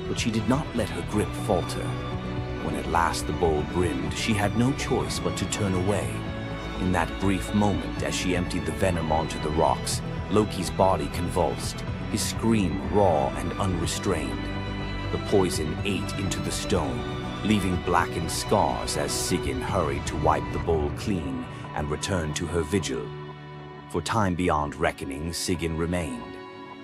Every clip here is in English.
but she did not let her grip falter. When at last the bowl brimmed, she had no choice but to turn away. In that brief moment, as she emptied the venom onto the rocks, Loki's body convulsed, his scream raw and unrestrained. The poison ate into the stone, leaving blackened scars as Sigyn hurried to wipe the bowl clean and return to her vigil. For time beyond reckoning, Sigyn remained.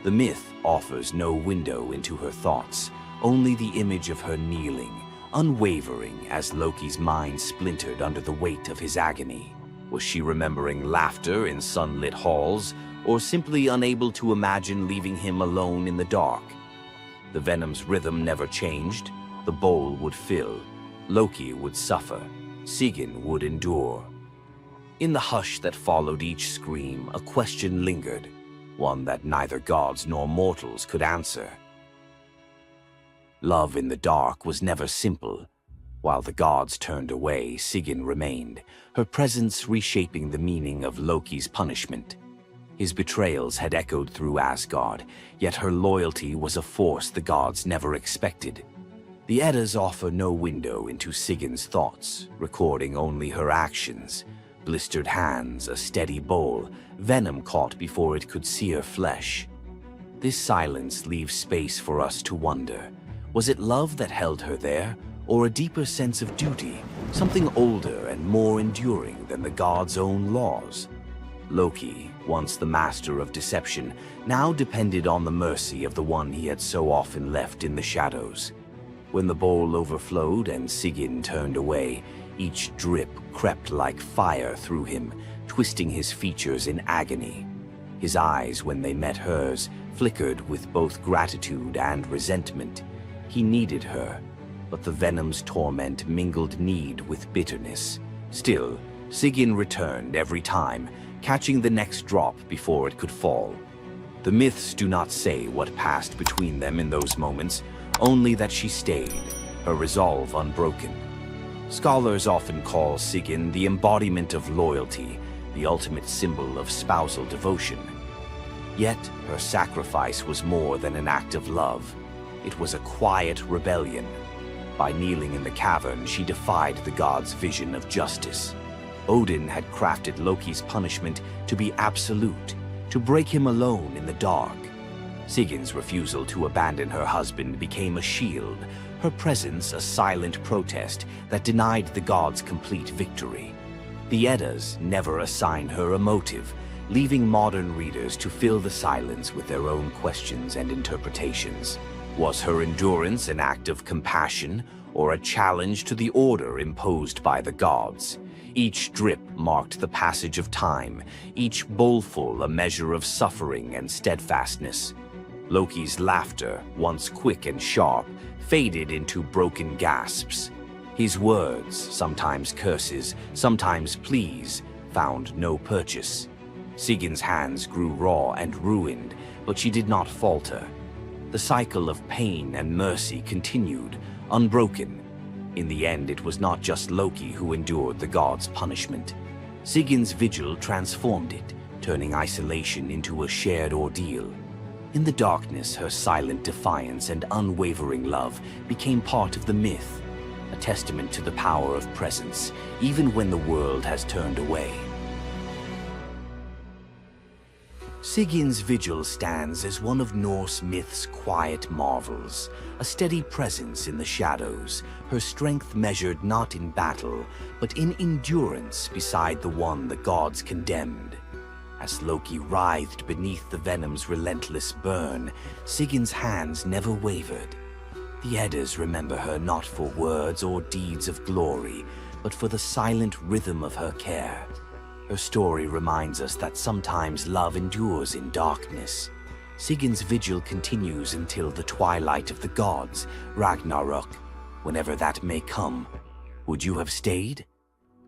The myth offers no window into her thoughts, only the image of her kneeling, unwavering as Loki's mind splintered under the weight of his agony. Was she remembering laughter in sunlit halls, or simply unable to imagine leaving him alone in the dark? The venom's rhythm never changed. The bowl would fill. Loki would suffer. Sigyn would endure. In the hush that followed each scream, a question lingered, one that neither gods nor mortals could answer. Love in the dark was never simple. While the gods turned away, Sigyn remained, her presence reshaping the meaning of Loki's punishment. His betrayals had echoed through Asgard, yet her loyalty was a force the gods never expected. The Eddas offer no window into Sigyn's thoughts, recording only her actions. Blistered hands, a steady bowl, venom caught before it could sear flesh. This silence leaves space for us to wonder. Was it love that held her there, or a deeper sense of duty, something older and more enduring than the gods' own laws? Loki, once the master of deception, now depended on the mercy of the one he had so often left in the shadows. When the bowl overflowed and Sigyn turned away, each drip crept like fire through him, twisting his features in agony. His eyes, when they met hers, flickered with both gratitude and resentment. He needed her, but the venom's torment mingled need with bitterness. Still, Sigyn returned every time, catching the next drop before it could fall. The myths do not say what passed between them in those moments, only that she stayed, her resolve unbroken. Scholars often call Sigyn the embodiment of loyalty, the ultimate symbol of spousal devotion. Yet, her sacrifice was more than an act of love. It was a quiet rebellion. By kneeling in the cavern, she defied the gods' vision of justice. Odin had crafted Loki's punishment to be absolute, to break him alone in the dark. Sigyn's refusal to abandon her husband became a shield, her presence a silent protest that denied the gods complete victory. The Eddas never assign her a motive, leaving modern readers to fill the silence with their own questions and interpretations. Was her endurance an act of compassion, or a challenge to the order imposed by the gods? Each drip marked the passage of time, each bowlful a measure of suffering and steadfastness. Loki's laughter, once quick and sharp, faded into broken gasps. His words, sometimes curses, sometimes pleas, found no purchase. Sigyn's hands grew raw and ruined, but she did not falter. The cycle of pain and mercy continued, unbroken. In the end, it was not just Loki who endured the gods' punishment. Sigyn's vigil transformed it, turning isolation into a shared ordeal. In the darkness, her silent defiance and unwavering love became part of the myth, a testament to the power of presence, even when the world has turned away. Sigyn's vigil stands as one of Norse myth's quiet marvels, a steady presence in the shadows, her strength measured not in battle, but in endurance beside the one the gods condemned. As Loki writhed beneath the venom's relentless burn, Sigyn's hands never wavered. The Eddas remember her not for words or deeds of glory, but for the silent rhythm of her care. Her story reminds us that sometimes love endures in darkness. Sigyn's vigil continues until the twilight of the gods, Ragnarok, whenever that may come. Would you have stayed?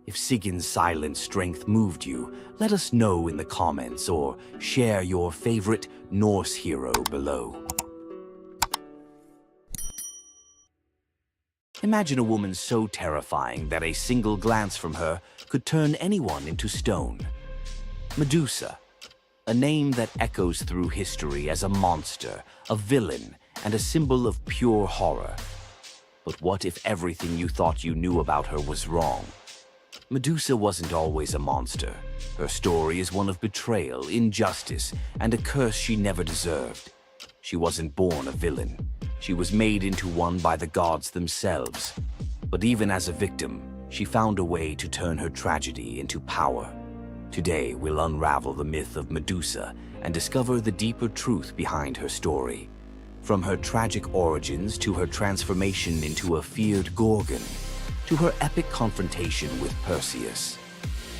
If Sigyn's silent strength moved you, let us know in the comments or share your favorite Norse hero below. Imagine a woman so terrifying that a single glance from her could turn anyone into stone. Medusa, a name that echoes through history as a monster, a villain, and a symbol of pure horror. But what if everything you thought you knew about her was wrong? Medusa wasn't always a monster. Her story is one of betrayal, injustice, and a curse she never deserved. She wasn't born a villain. She was made into one by the gods themselves. But even as a victim, she found a way to turn her tragedy into power. Today, we'll unravel the myth of Medusa and discover the deeper truth behind her story. From her tragic origins to her transformation into a feared gorgon, to her epic confrontation with Perseus.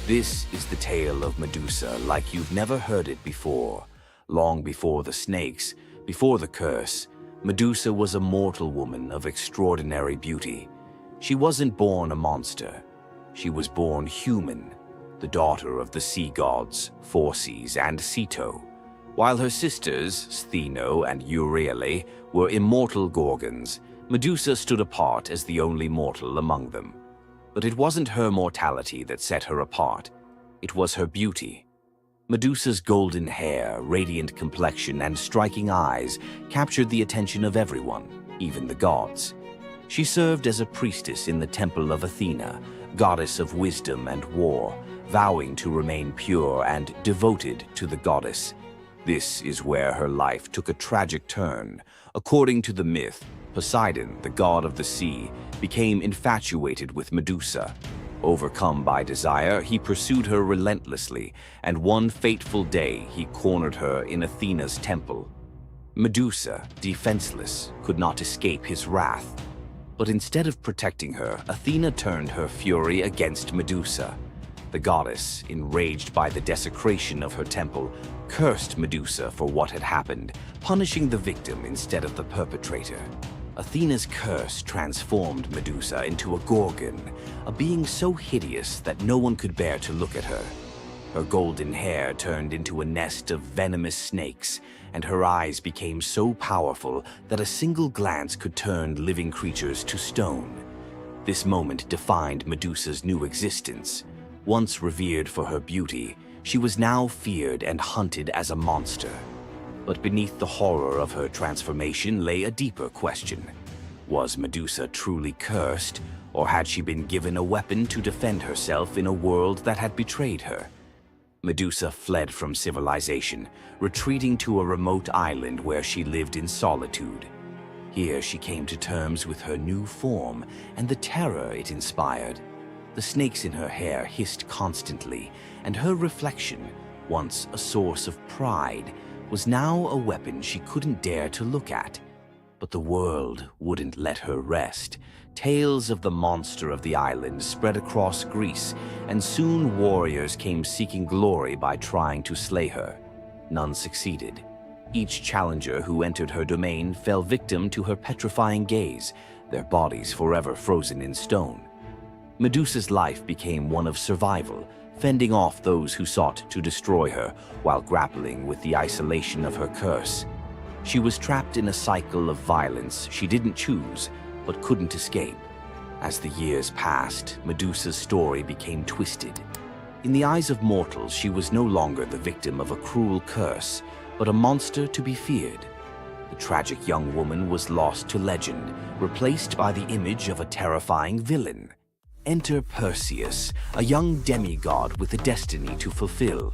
This is the tale of Medusa like you've never heard it before. Long before the snakes, before the curse, Medusa was a mortal woman of extraordinary beauty. She wasn't born a monster. She was born human, the daughter of the sea gods, Phorcys and Ceto. While her sisters, Stheno and Euryale, were immortal gorgons, Medusa stood apart as the only mortal among them. But it wasn't her mortality that set her apart. It was her beauty. Medusa's golden hair, radiant complexion, and striking eyes captured the attention of everyone, even the gods. She served as a priestess in the temple of Athena, goddess of wisdom and war, vowing to remain pure and devoted to the goddess. This is where her life took a tragic turn. According to the myth, Poseidon, the god of the sea, became infatuated with Medusa. Overcome by desire, he pursued her relentlessly, and one fateful day he cornered her in Athena's temple. Medusa, defenseless, could not escape his wrath. But instead of protecting her, Athena turned her fury against Medusa. The goddess, enraged by the desecration of her temple, cursed Medusa for what had happened, punishing the victim instead of the perpetrator. Athena's curse transformed Medusa into a gorgon, a being so hideous that no one could bear to look at her. Her golden hair turned into a nest of venomous snakes, and her eyes became so powerful that a single glance could turn living creatures to stone. This moment defined Medusa's new existence. Once revered for her beauty, she was now feared and hunted as a monster. But beneath the horror of her transformation lay a deeper question. Was Medusa truly cursed, or had she been given a weapon to defend herself in a world that had betrayed her? Medusa fled from civilization, retreating to a remote island where she lived in solitude. Here she came to terms with her new form and the terror it inspired. The snakes in her hair hissed constantly, and her reflection, once a source of pride, was now a weapon she couldn't dare to look at. But the world wouldn't let her rest. Tales of the monster of the island spread across Greece, and soon warriors came seeking glory by trying to slay her. None succeeded. Each challenger who entered her domain fell victim to her petrifying gaze, their bodies forever frozen in stone. Medusa's life became one of survival, fending off those who sought to destroy her while grappling with the isolation of her curse. She was trapped in a cycle of violence she didn't choose, but couldn't escape. As the years passed, Medusa's story became twisted. In the eyes of mortals, she was no longer the victim of a cruel curse, but a monster to be feared. The tragic young woman was lost to legend, replaced by the image of a terrifying villain. Enter Perseus, a young demigod with a destiny to fulfill.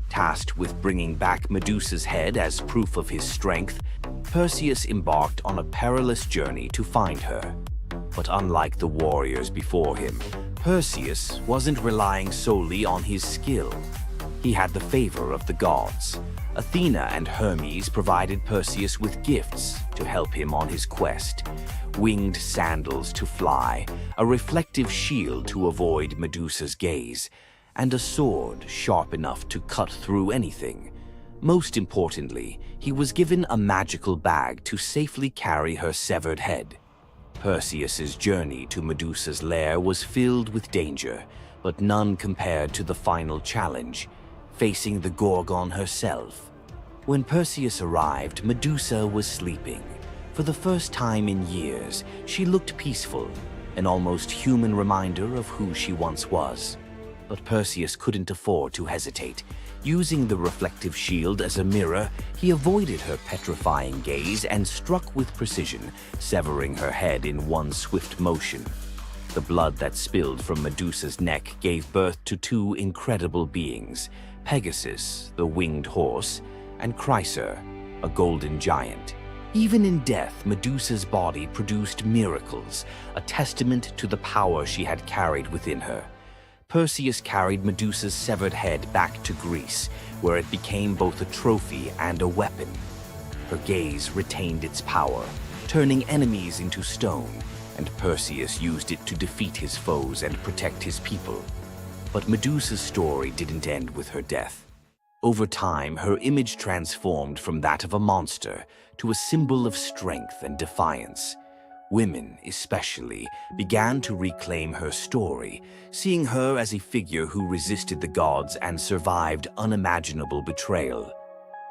Tasked with bringing back Medusa's head as proof of his strength, Perseus embarked on a perilous journey to find her. But unlike the warriors before him, Perseus wasn't relying solely on his skill. He had the favor of the gods. Athena and Hermes provided Perseus with gifts to help him on his quest. Winged sandals to fly, a reflective shield to avoid Medusa's gaze, and a sword sharp enough to cut through anything. Most importantly, he was given a magical bag to safely carry her severed head. Perseus's journey to Medusa's lair was filled with danger, but none compared to the final challenge, facing the Gorgon herself. When Perseus arrived, Medusa was sleeping. For the first time in years, she looked peaceful, an almost human reminder of who she once was. But Perseus couldn't afford to hesitate. Using the reflective shield as a mirror, he avoided her petrifying gaze and struck with precision, severing her head in one swift motion. The blood that spilled from Medusa's neck gave birth to two incredible beings, Pegasus, the winged horse, and Chryser, a golden giant. Even in death, Medusa's body produced miracles, a testament to the power she had carried within her. Perseus carried Medusa's severed head back to Greece, where it became both a trophy and a weapon. Her gaze retained its power, turning enemies into stone, and Perseus used it to defeat his foes and protect his people. But Medusa's story didn't end with her death. Over time, her image transformed from that of a monster to a symbol of strength and defiance. Women, especially, began to reclaim her story, seeing her as a figure who resisted the gods and survived unimaginable betrayal.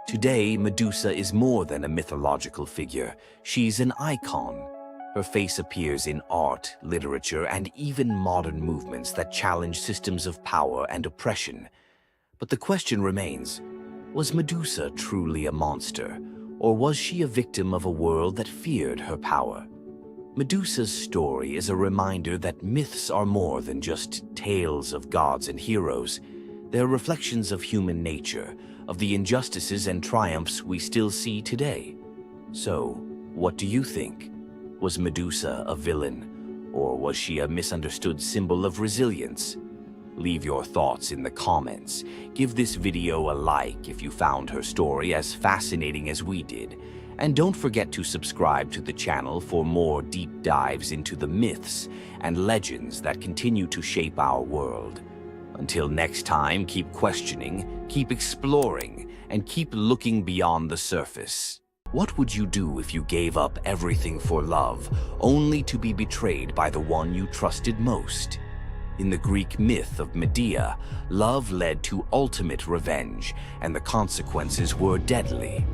Today, Medusa is more than a mythological figure. She's an icon. Her face appears in art, literature, and even modern movements that challenge systems of power and oppression. But the question remains, was Medusa truly a monster, or was she a victim of a world that feared her power? Medusa's story is a reminder that myths are more than just tales of gods and heroes. They're reflections of human nature, of the injustices and triumphs we still see today. So, what do you think? Was Medusa a villain, or was she a misunderstood symbol of resilience? Leave your thoughts in the comments. Give this video a like if you found her story as fascinating as we did. And don't forget to subscribe to the channel for more deep dives into the myths and legends that continue to shape our world. Until next time, keep questioning, keep exploring, and keep looking beyond the surface. What would you do if you gave up everything for love, only to be betrayed by the one you trusted most? In the Greek myth of Medea, love led to ultimate revenge, and the consequences were deadly.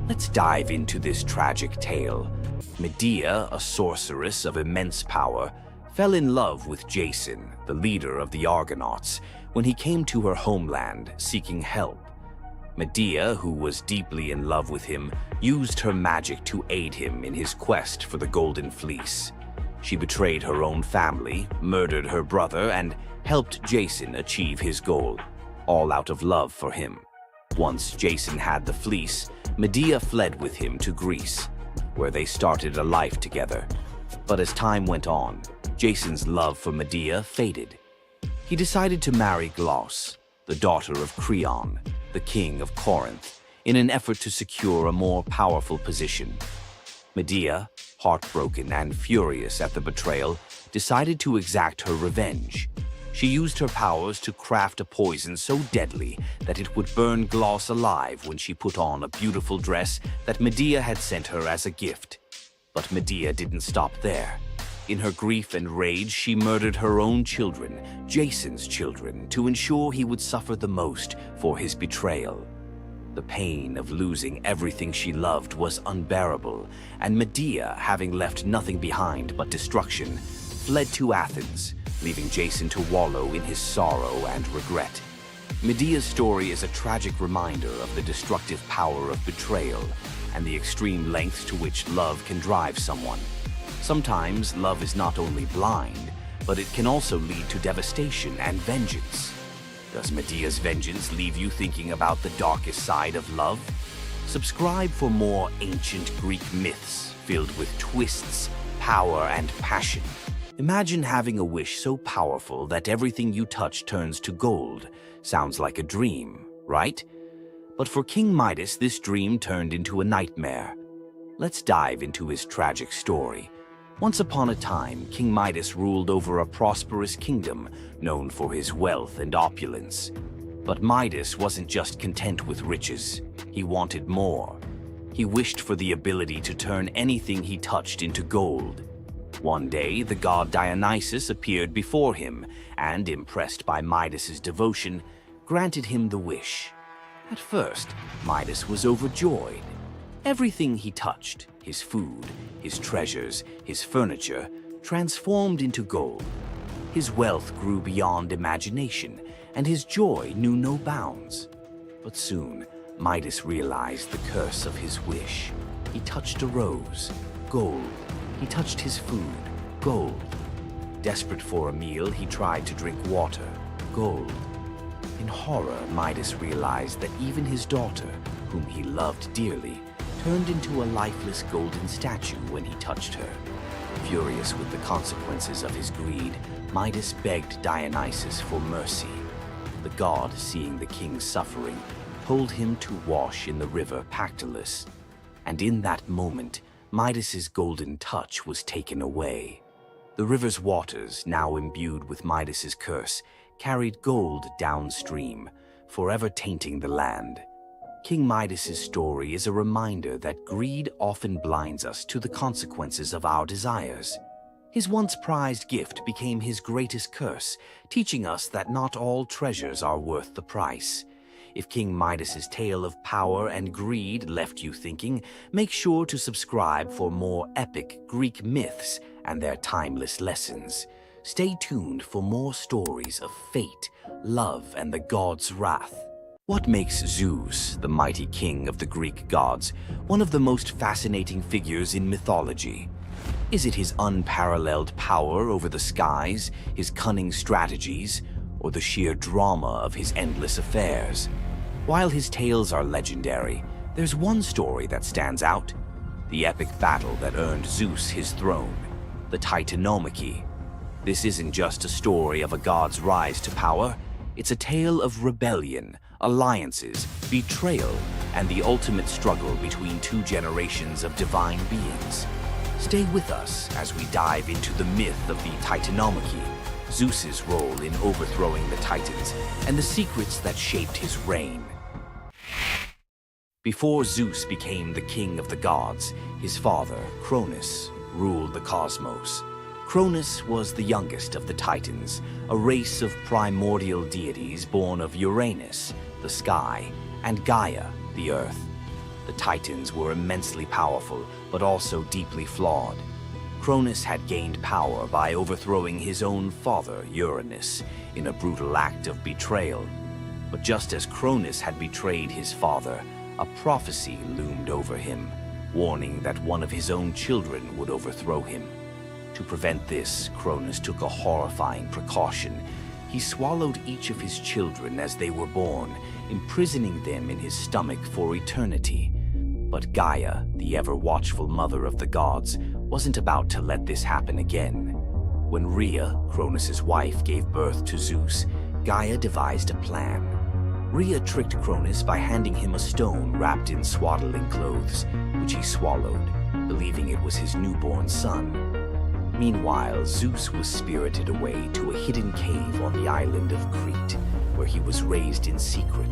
Let's dive into this tragic tale. Medea, a sorceress of immense power, fell in love with Jason, the leader of the Argonauts, when he came to her homeland seeking help. Medea, who was deeply in love with him, used her magic to aid him in his quest for the Golden Fleece. She betrayed her own family, murdered her brother, and helped Jason achieve his goal, all out of love for him. Once Jason had the fleece, Medea fled with him to Greece, where they started a life together. But as time went on, Jason's love for Medea faded. He decided to marry Glauce, the daughter of Creon, the king of Corinth, in an effort to secure a more powerful position. Medea, heartbroken and furious at the betrayal, decided to exact her revenge. She used her powers to craft a poison so deadly that it would burn Glauce alive when she put on a beautiful dress that Medea had sent her as a gift. But Medea didn't stop there. In her grief and rage, she murdered her own children, Jason's children, to ensure he would suffer the most for his betrayal. The pain of losing everything she loved was unbearable, and Medea, having left nothing behind but destruction, fled to Athens, leaving Jason to wallow in his sorrow and regret. Medea's story is a tragic reminder of the destructive power of betrayal and the extreme lengths to which love can drive someone. Sometimes love is not only blind, but it can also lead to devastation and vengeance. Does Medea's vengeance leave you thinking about the darkest side of love? Subscribe for more ancient Greek myths filled with twists, power, and passion. Imagine having a wish so powerful that everything you touch turns to gold. Sounds like a dream, right? But for King Midas, this dream turned into a nightmare. Let's dive into his tragic story. Once upon a time, King Midas ruled over a prosperous kingdom known for his wealth and opulence. But Midas wasn't just content with riches. He wanted more. He wished for the ability to turn anything he touched into gold. One day, the god Dionysus appeared before him and, impressed by Midas's devotion, granted him the wish. At first, Midas was overjoyed. Everything he touched, his food, his treasures, his furniture, transformed into gold. His wealth grew beyond imagination, and his joy knew no bounds. But soon, Midas realized the curse of his wish. He touched a rose, gold. He touched his food, gold. Desperate for a meal, he tried to drink water, gold. In horror, Midas realized that even his daughter, whom he loved dearly, turned into a lifeless golden statue when he touched her. Furious with the consequences of his greed, Midas begged Dionysus for mercy. The god, seeing the king's suffering, told him to wash in the river Pactolus. And in that moment, Midas's golden touch was taken away. The river's waters, now imbued with Midas's curse, carried gold downstream, forever tainting the land. King Midas's story is a reminder that greed often blinds us to the consequences of our desires. His once prized gift became his greatest curse, teaching us that not all treasures are worth the price. If King Midas's tale of power and greed left you thinking, make sure to subscribe for more epic Greek myths and their timeless lessons. Stay tuned for more stories of fate, love, and the gods' wrath. What makes Zeus, the mighty king of the Greek gods, one of the most fascinating figures in mythology? Is it his unparalleled power over the skies, his cunning strategies, or the sheer drama of his endless affairs? While his tales are legendary, there's one story that stands out: the epic battle that earned Zeus his throne, the Titanomachy. This isn't just a story of a god's rise to power, it's a tale of rebellion, alliances, betrayal, and the ultimate struggle between two generations of divine beings. Stay with us as we dive into the myth of the Titanomachy, Zeus's role in overthrowing the Titans, and the secrets that shaped his reign. Before Zeus became the king of the gods, his father, Cronus, ruled the cosmos. Cronus was the youngest of the Titans, a race of primordial deities born of Uranus, the sky, and Gaia, the earth. The Titans were immensely powerful, but also deeply flawed. Cronus had gained power by overthrowing his own father, Uranus, in a brutal act of betrayal. But just as Cronus had betrayed his father, a prophecy loomed over him, warning that one of his own children would overthrow him. To prevent this, Cronus took a horrifying precaution. He swallowed each of his children as they were born, imprisoning them in his stomach for eternity. But Gaia, the ever-watchful mother of the gods, wasn't about to let this happen again. When Rhea, Cronus's wife, gave birth to Zeus, Gaia devised a plan. Rhea tricked Cronus by handing him a stone wrapped in swaddling clothes, which he swallowed, believing it was his newborn son. Meanwhile, Zeus was spirited away to a hidden cave on the island of Crete, where he was raised in secret.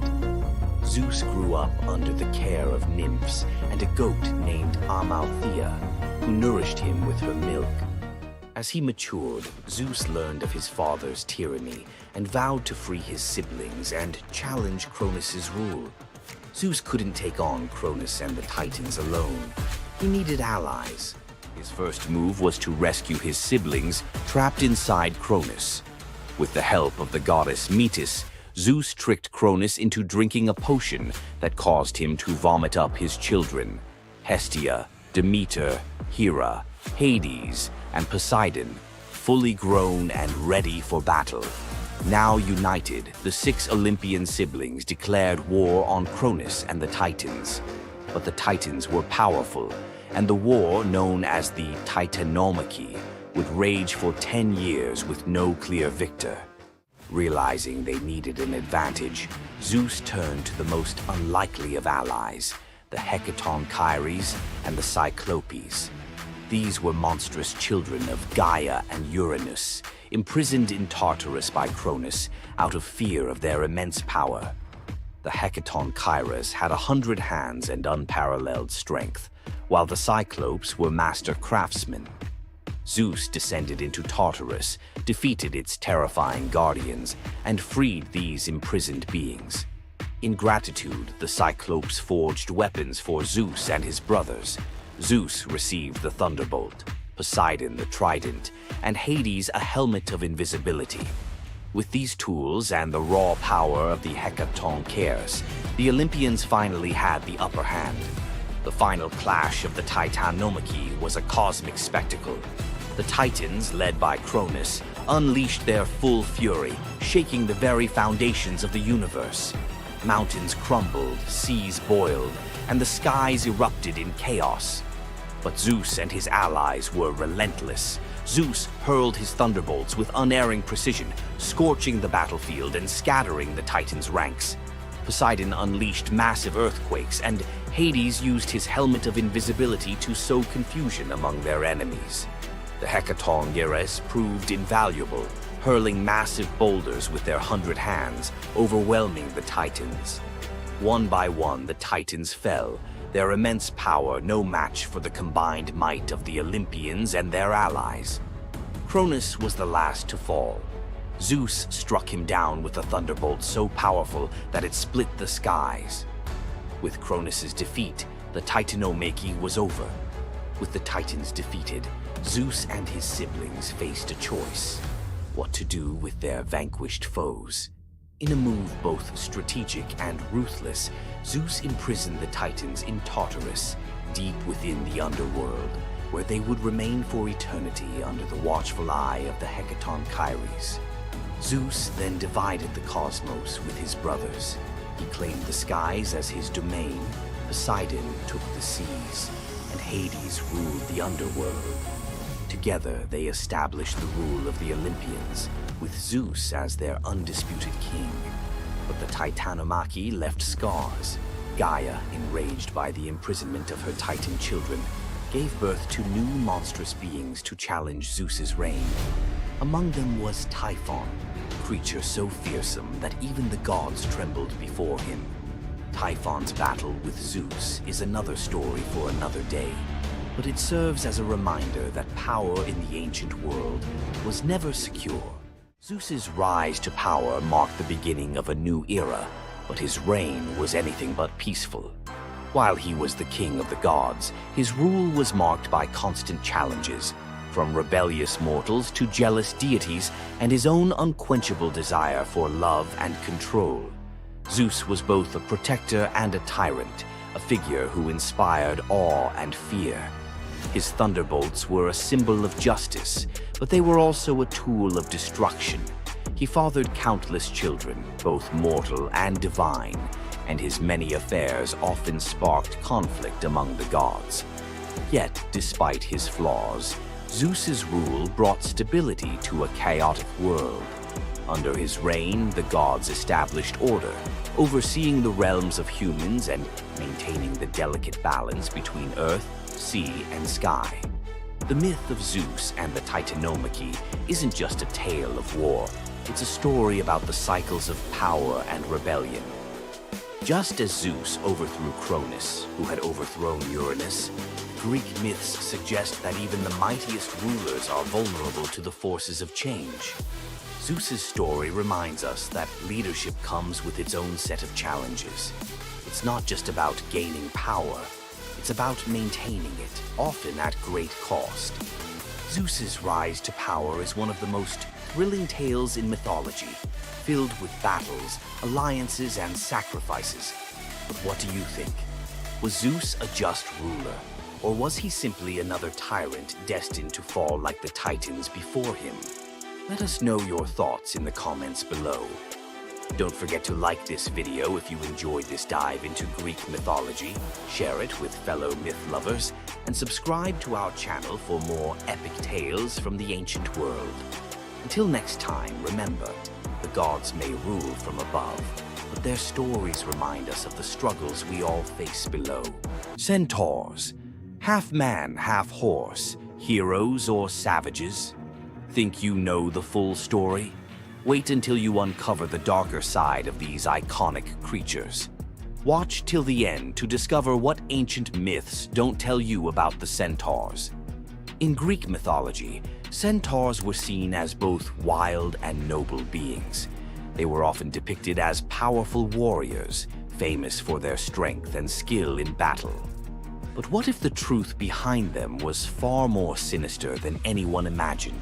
Zeus grew up under the care of nymphs and a goat named Amalthea, who nourished him with her milk. As he matured, Zeus learned of his father's tyranny and vowed to free his siblings and challenge Cronus's rule. Zeus couldn't take on Cronus and the Titans alone. He needed allies. His first move was to rescue his siblings trapped inside Cronus. With the help of the goddess Metis, Zeus tricked Cronus into drinking a potion that caused him to vomit up his children: Hestia, Demeter, Hera, Hades, and Poseidon, fully grown and ready for battle. Now united, the 6 Olympian siblings declared war on Cronus and the Titans. But the Titans were powerful, and the war, known as the Titanomachy, would rage for 10 years with no clear victor. Realizing they needed an advantage, Zeus turned to the most unlikely of allies, the Hecatonchires and the Cyclopes. These were monstrous children of Gaia and Uranus, imprisoned in Tartarus by Cronus out of fear of their immense power. The Hecatonchires had 100 hands and unparalleled strength, while the Cyclopes were master craftsmen. Zeus descended into Tartarus, defeated its terrifying guardians, and freed these imprisoned beings. In gratitude, the Cyclopes forged weapons for Zeus and his brothers. Zeus received the thunderbolt. Poseidon the trident, and Hades a helmet of invisibility. With these tools and the raw power of the hekatoncheires, the Olympians finally had the upper hand. The final clash of the Titanomachy was a cosmic spectacle. The Titans, led by Cronus, unleashed their full fury, shaking the very foundations of the universe. Mountains crumbled, seas boiled, and the skies erupted in chaos. But Zeus and his allies were relentless. Zeus hurled his thunderbolts with unerring precision, scorching the battlefield and scattering the Titans' ranks. Poseidon unleashed massive earthquakes, and Hades used his helmet of invisibility to sow confusion among their enemies. The hekatoncheires proved invaluable, hurling massive boulders with their 100 hands, overwhelming the Titans. One by one, the Titans fell, their immense power no match for the combined might of the Olympians and their allies. Cronus was the last to fall. Zeus struck him down with a thunderbolt so powerful that it split the skies. With Cronus's defeat, the Titanomachy was over. With the Titans defeated, Zeus and his siblings faced a choice: what to do with their vanquished foes. In a move both strategic and ruthless, Zeus imprisoned the Titans in Tartarus, deep within the underworld, where they would remain for eternity under the watchful eye of the hekatoncheires. Zeus then divided the cosmos with his brothers. He claimed the skies as his domain, Poseidon took the seas, and Hades ruled the underworld. Together, they established the rule of the Olympians, with Zeus as their undisputed king. But the Titanomachy left scars. Gaia, enraged by the imprisonment of her Titan children, gave birth to new monstrous beings to challenge Zeus's reign. Among them was Typhon, a creature so fearsome that even the gods trembled before him. Typhon's battle with Zeus is another story for another day, but it serves as a reminder that power in the ancient world was never secure. Zeus's rise to power marked the beginning of a new era, but his reign was anything but peaceful. While he was the king of the gods, his rule was marked by constant challenges, from rebellious mortals to jealous deities and his own unquenchable desire for love and control. Zeus was both a protector and a tyrant, a figure who inspired awe and fear. His thunderbolts were a symbol of justice, but they were also a tool of destruction. He fathered countless children, both mortal and divine, and his many affairs often sparked conflict among the gods. Yet, despite his flaws, Zeus's rule brought stability to a chaotic world. Under his reign, the gods established order, overseeing the realms of humans and maintaining the delicate balance between earth, sea, and sky. The myth of Zeus and the Titanomachy isn't just a tale of war. It's a story about the cycles of power and rebellion. Just as Zeus overthrew Cronus, who had overthrown Uranus, Greek myths suggest that even the mightiest rulers are vulnerable to the forces of change. Zeus's story reminds us that leadership comes with its own set of challenges. It's not just about gaining power, it's about maintaining it, often at great cost. Zeus's rise to power is one of the most thrilling tales in mythology, filled with battles, alliances, and sacrifices. But what do you think? Was Zeus a just ruler, or was he simply another tyrant destined to fall like the Titans before him? Let us know your thoughts in the comments below. Don't forget to like this video if you enjoyed this dive into Greek mythology, share it with fellow myth lovers, and subscribe to our channel for more epic tales from the ancient world. Until next time, remember, the gods may rule from above, but their stories remind us of the struggles we all face below. Centaurs, half man, half horse, heroes or savages? Think you know the full story? Wait until you uncover the darker side of these iconic creatures. Watch till the end to discover what ancient myths don't tell you about the Centaurs. In Greek mythology, Centaurs were seen as both wild and noble beings. They were often depicted as powerful warriors, famous for their strength and skill in battle. But what if the truth behind them was far more sinister than anyone imagined?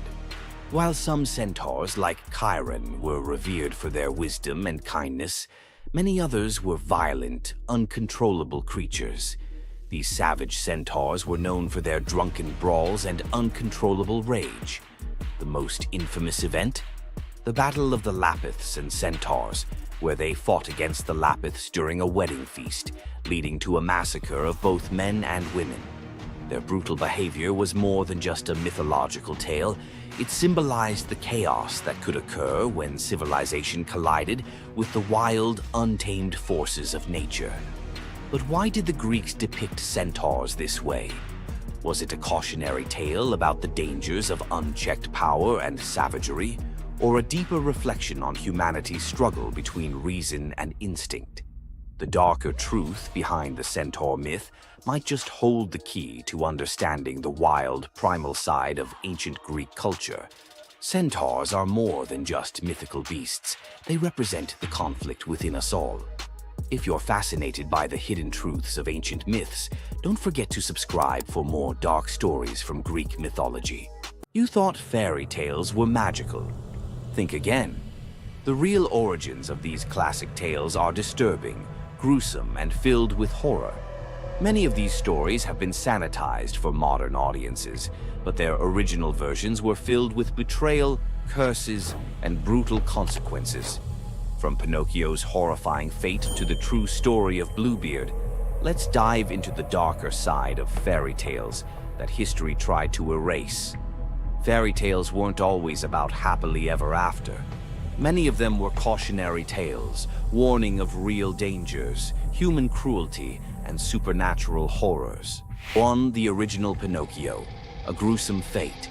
While some centaurs, like Chiron, were revered for their wisdom and kindness, many others were violent, uncontrollable creatures. These savage centaurs were known for their drunken brawls and uncontrollable rage. The most infamous event? The Battle of the Lapiths and Centaurs, where they fought against the Lapiths during a wedding feast, leading to a massacre of both men and women. Their brutal behavior was more than just a mythological tale. It symbolized the chaos that could occur when civilization collided with the wild, untamed forces of nature. But why did the Greeks depict centaurs this way? Was it a cautionary tale about the dangers of unchecked power and savagery, or a deeper reflection on humanity's struggle between reason and instinct? The darker truth behind the centaur myth might just hold the key to understanding the wild, primal side of ancient Greek culture. Centaurs are more than just mythical beasts. They represent the conflict within us all. If you're fascinated by the hidden truths of ancient myths, don't forget to subscribe for more dark stories from Greek mythology. You thought fairy tales were magical. Think again. The real origins of these classic tales are disturbing, gruesome, and filled with horror. Many of these stories have been sanitized for modern audiences, but their original versions were filled with betrayal, curses, and brutal consequences. From Pinocchio's horrifying fate to the true story of Bluebeard, let's dive into the darker side of fairy tales that history tried to erase. Fairy tales weren't always about happily ever after. Many of them were cautionary tales, warning of real dangers, human cruelty, and supernatural horrors. 1. The original Pinocchio, a gruesome fate.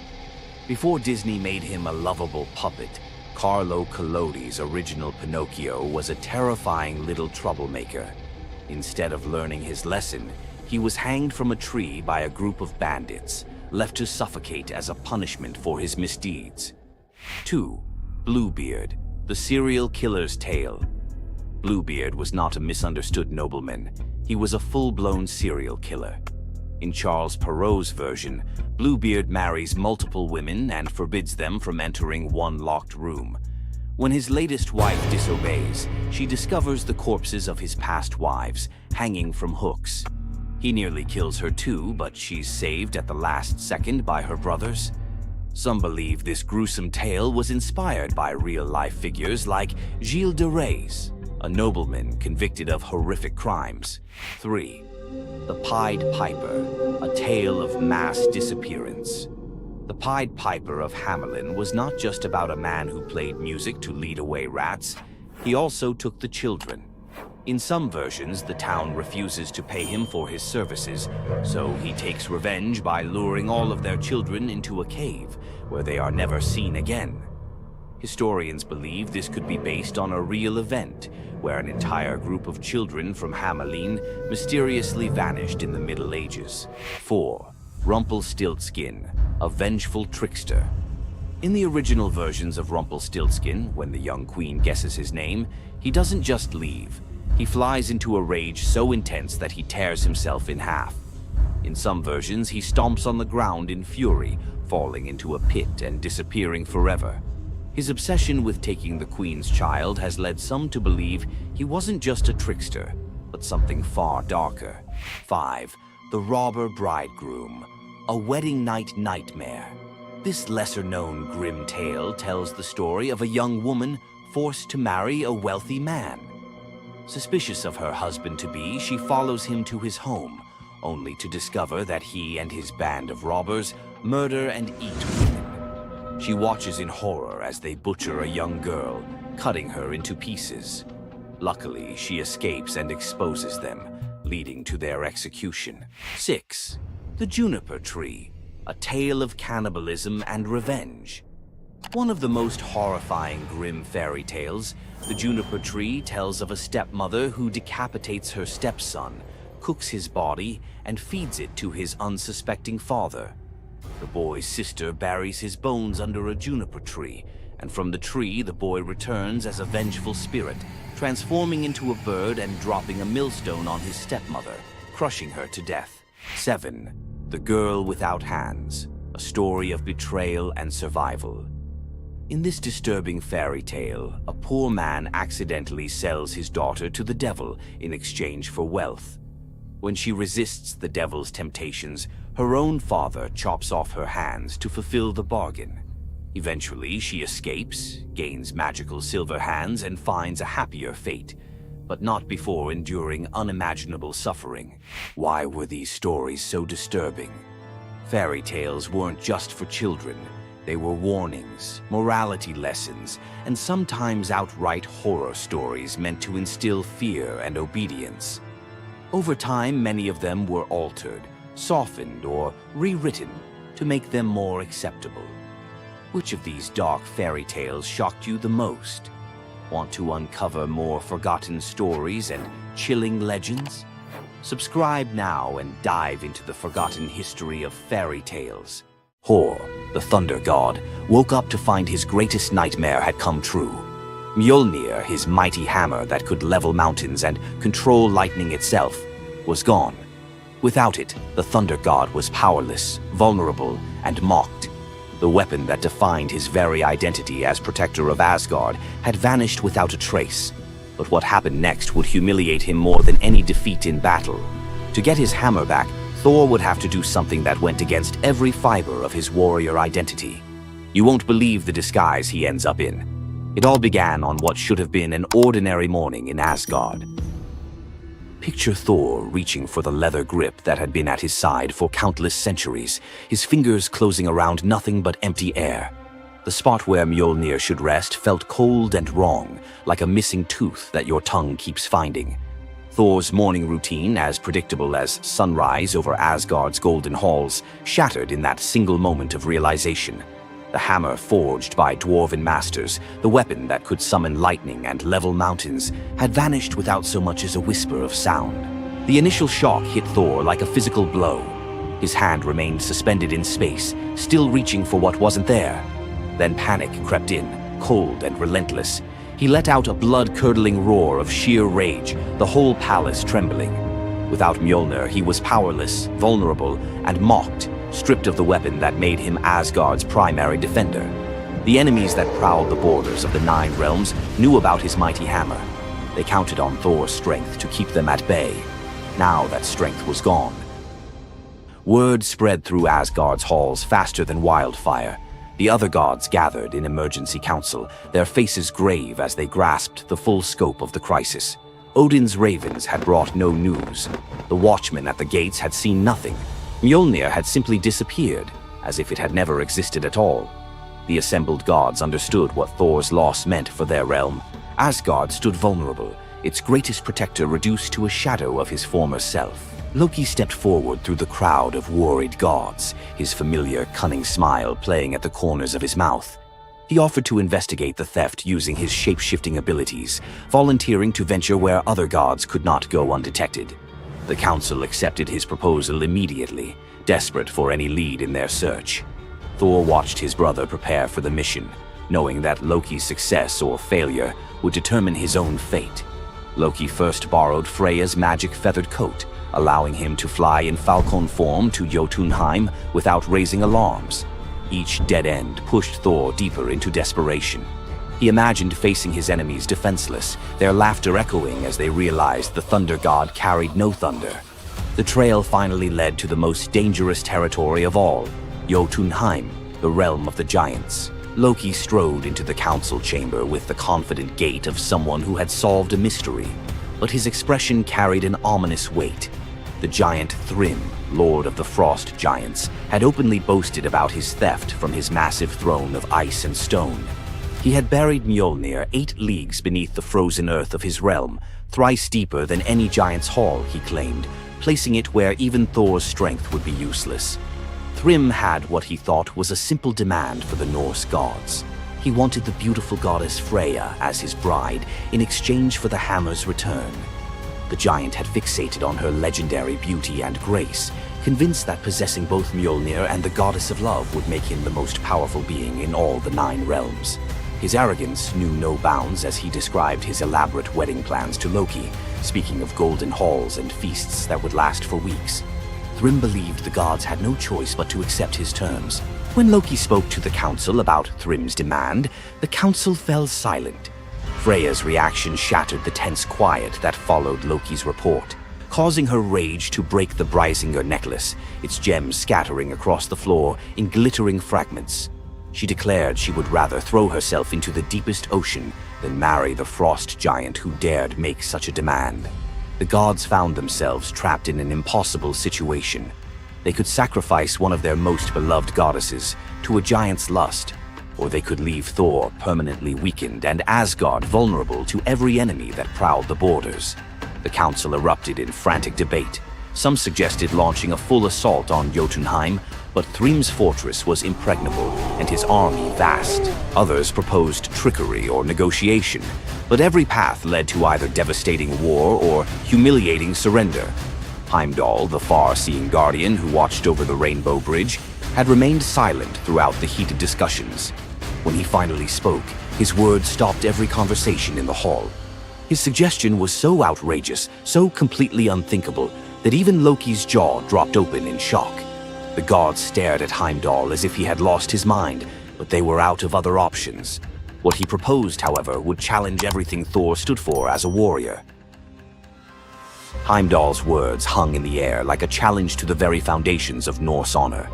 Before Disney made him a lovable puppet, Carlo Collodi's original Pinocchio was a terrifying little troublemaker. Instead of learning his lesson, he was hanged from a tree by a group of bandits, left to suffocate as a punishment for his misdeeds. 2. Bluebeard, the serial killer's tale. Bluebeard was not a misunderstood nobleman. He was a full-blown serial killer. In Charles Perrault's version, Bluebeard marries multiple women and forbids them from entering one locked room. When his latest wife disobeys, she discovers the corpses of his past wives, hanging from hooks. He nearly kills her too, but she's saved at the last second by her brothers. Some believe this gruesome tale was inspired by real-life figures like Gilles de Rais, a nobleman convicted of horrific crimes. 3. The Pied Piper, a tale of mass disappearance. The Pied Piper of Hamelin was not just about a man who played music to lead away rats. He also took the children. In some versions, the town refuses to pay him for his services, so he takes revenge by luring all of their children into a cave, where they are never seen again. Historians believe this could be based on a real event, where an entire group of children from Hamelin mysteriously vanished in the Middle Ages. 4. Rumpelstiltskin, a vengeful trickster. In the original versions of Rumpelstiltskin, when the young queen guesses his name, he doesn't just leave. He flies into a rage so intense that he tears himself in half. In some versions, he stomps on the ground in fury, falling into a pit and disappearing forever. His obsession with taking the queen's child has led some to believe he wasn't just a trickster, but something far darker. 5. The Robber Bridegroom, a wedding night nightmare. This lesser-known grim tale tells the story of a young woman forced to marry a wealthy man. Suspicious of her husband-to-be, she follows him to his home, only to discover that he and his band of robbers murder and eat women. She watches in horror as they butcher a young girl, cutting her into pieces. Luckily, she escapes and exposes them, leading to their execution. 6. The Juniper Tree, a tale of cannibalism and revenge. One of the most horrifying grim fairy tales, The Juniper Tree tells of a stepmother who decapitates her stepson, cooks his body, and feeds it to his unsuspecting father. The boy's sister buries his bones under a juniper tree, and from the tree the boy returns as a vengeful spirit, transforming into a bird and dropping a millstone on his stepmother, crushing her to death. 7. The Girl Without Hands, a story of betrayal and survival. In this disturbing fairy tale, a poor man accidentally sells his daughter to the devil in exchange for wealth. When she resists the devil's temptations, her own father chops off her hands to fulfill the bargain. Eventually, she escapes, gains magical silver hands, and finds a happier fate, but not before enduring unimaginable suffering. Why were these stories so disturbing? Fairy tales weren't just for children. They were warnings, morality lessons, and sometimes outright horror stories meant to instill fear and obedience. Over time, many of them were altered, softened, or rewritten to make them more acceptable. Which of these dark fairy tales shocked you the most? Want to uncover more forgotten stories and chilling legends? Subscribe now and dive into the forgotten history of fairy tales. Hor, the thunder god, woke up to find his greatest nightmare had come true. Mjolnir, his mighty hammer that could level mountains and control lightning itself, was gone. Without it, the thunder god was powerless, vulnerable, and mocked. The weapon that defined his very identity as protector of Asgard had vanished without a trace. But what happened next would humiliate him more than any defeat in battle. To get his hammer back, Thor would have to do something that went against every fiber of his warrior identity. You won't believe the disguise he ends up in. It all began on what should have been an ordinary morning in Asgard. Picture Thor reaching for the leather grip that had been at his side for countless centuries, his fingers closing around nothing but empty air. The spot where Mjolnir should rest felt cold and wrong, like a missing tooth that your tongue keeps finding. Thor's morning routine, as predictable as sunrise over Asgard's golden halls, shattered in that single moment of realization. The hammer forged by dwarven masters, the weapon that could summon lightning and level mountains, had vanished without so much as a whisper of sound. The initial shock hit Thor like a physical blow. His hand remained suspended in space, still reaching for what wasn't there. Then panic crept in, cold and relentless. He let out a blood-curdling roar of sheer rage, the whole palace trembling. Without Mjolnir, he was powerless, vulnerable, and mocked, stripped of the weapon that made him Asgard's primary defender. The enemies that prowled the borders of the Nine Realms knew about his mighty hammer. They counted on Thor's strength to keep them at bay. Now that strength was gone. Word spread through Asgard's halls faster than wildfire. The other gods gathered in emergency council, their faces grave as they grasped the full scope of the crisis. Odin's ravens had brought no news. The watchmen at the gates had seen nothing. Mjolnir had simply disappeared, as if it had never existed at all. The assembled gods understood what Thor's loss meant for their realm. Asgard stood vulnerable, its greatest protector reduced to a shadow of his former self. Loki stepped forward through the crowd of worried gods, his familiar, cunning smile playing at the corners of his mouth. He offered to investigate the theft using his shape-shifting abilities, volunteering to venture where other gods could not go undetected. The council accepted his proposal immediately, desperate for any lead in their search. Thor watched his brother prepare for the mission, knowing that Loki's success or failure would determine his own fate. Loki first borrowed Freya's magic feathered coat, allowing him to fly in falcon form to Jotunheim without raising alarms. Each dead end pushed Thor deeper into desperation. He imagined facing his enemies defenseless, their laughter echoing as they realized the thunder god carried no thunder. The trail finally led to the most dangerous territory of all, Jotunheim, the realm of the giants. Loki strode into the council chamber with the confident gait of someone who had solved a mystery, but his expression carried an ominous weight. The giant Thrym, lord of the frost giants, had openly boasted about his theft from his massive throne of ice and stone. He had buried Mjolnir 8 leagues beneath the frozen earth of his realm, thrice deeper than any giant's hall, he claimed, placing it where even Thor's strength would be useless. Thrym had what he thought was a simple demand for the Norse gods. He wanted the beautiful goddess Freya as his bride in exchange for the hammer's return. The giant had fixated on her legendary beauty and grace, convinced that possessing both Mjolnir and the goddess of love would make him the most powerful being in all the 9 realms. His arrogance knew no bounds as he described his elaborate wedding plans to Loki, speaking of golden halls and feasts that would last for weeks. Thrym believed the gods had no choice but to accept his terms. When Loki spoke to the council about Thrym's demand, the council fell silent. Freya's reaction shattered the tense quiet that followed Loki's report, causing her rage to break the Brysinger necklace, its gems scattering across the floor in glittering fragments. She declared she would rather throw herself into the deepest ocean than marry the frost giant who dared make such a demand. The gods found themselves trapped in an impossible situation. They could sacrifice one of their most beloved goddesses to a giant's lust, or they could leave Thor permanently weakened and Asgard vulnerable to every enemy that prowled the borders. The council erupted in frantic debate. Some suggested launching a full assault on Jotunheim, but Thrym's fortress was impregnable and his army vast. Others proposed trickery or negotiation, but every path led to either devastating war or humiliating surrender. Heimdall, the far-seeing guardian who watched over the Rainbow Bridge, had remained silent throughout the heated discussions. When he finally spoke, his words stopped every conversation in the hall. His suggestion was so outrageous, so completely unthinkable, that even Loki's jaw dropped open in shock. The gods stared at Heimdall as if he had lost his mind, but they were out of other options. What he proposed, however, would challenge everything Thor stood for as a warrior. Heimdall's words hung in the air like a challenge to the very foundations of Norse honor.